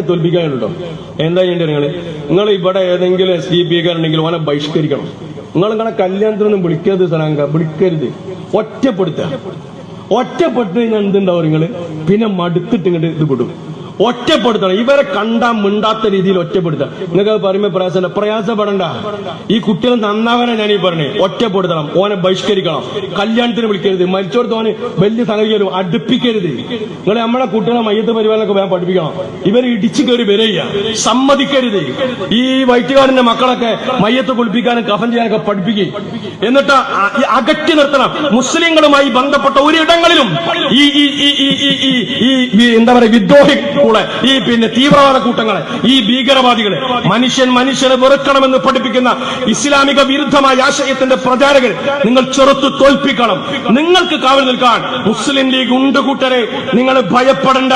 തോൽപ്പിക്കാനുണ്ടോ? എന്താ ചെയ്യേണ്ടത്? നിങ്ങൾ ഇവിടെ ഏതെങ്കിലും SDPI ഉണ്ടെങ്കിൽ ഓനെ ബഹിഷ്കരിക്കണം. നിങ്ങളെ കല്യാണത്തിനൊന്നും വിളിക്കരുത്, സനാങ്ക വിളിക്കരുത്. ഒറ്റപ്പെട്ട് കഴിഞ്ഞാൽ എന്തുണ്ടാവും? നിങ്ങൾ പിന്നെ മടുത്തിട്ട് ഇങ്ങോട്ട് ഇത് വിടും. ഒറ്റപ്പെടുത്തണം. ഇവരെ കണ്ടാ മിണ്ടാത്ത രീതിയിൽ ഒറ്റപ്പെടുത്തണം. നിങ്ങൾക്ക് അത് പറയുമ്പോ പ്രയാസപ്പെടണ്ട. ഈ കുട്ടികൾ നന്നാവാനാണ് ഞാൻ ഈ പറഞ്ഞത്. ഒറ്റപ്പെടുത്തണം, ഓനെ ബഹിഷ്കരിക്കണം, കല്യാണത്തിന് വിളിക്കരുത്, മരിച്ചോടത്ത് ഓന് വലിയ സംഗതികളും അടുപ്പിക്കരുത്. നിങ്ങൾ നമ്മളെ കുട്ടികളെ മയ്യത്ത് പരിപാലനൊക്കെ വേഗം പഠിപ്പിക്കണം. ഇവർ ഇടിച്ചു കയറി വരിക, സമ്മതിക്കരുത്. ഈ വൈറ്റുകാരന്റെ മക്കളൊക്കെ മയ്യത്ത് കുളിപ്പിക്കാനും കഫൻ ചെയ്യാനൊക്കെ പഠിപ്പിക്കുക. എന്നിട്ട് അകറ്റി നിർത്തണം. മുസ്ലിങ്ങളുമായി ബന്ധപ്പെട്ട ഒരിടങ്ങളിലും ഈ എന്താ പറയുക വിദ്രോഹി ഈ തീവ്രവാദ കൂട്ടങ്ങളെ, ഈ ഭീകരവാദികളെ, മനുഷ്യനെ വെറുക്കണമെന്ന് പഠിപ്പിക്കുന്ന ഇസ്ലാമിക വിരുദ്ധമായ ആശയത്തിന്റെ പ്രചാരകർ നിങ്ങൾ ചെറുത്തു തോൽപ്പിക്കണം. നിങ്ങൾക്ക് കാവൽ നിൽക്കാൻ മുസ്ലിം ലീഗ് ഉണ്ട് കൂട്ടരെ. നിങ്ങൾ ഭയപ്പെടണ്ട.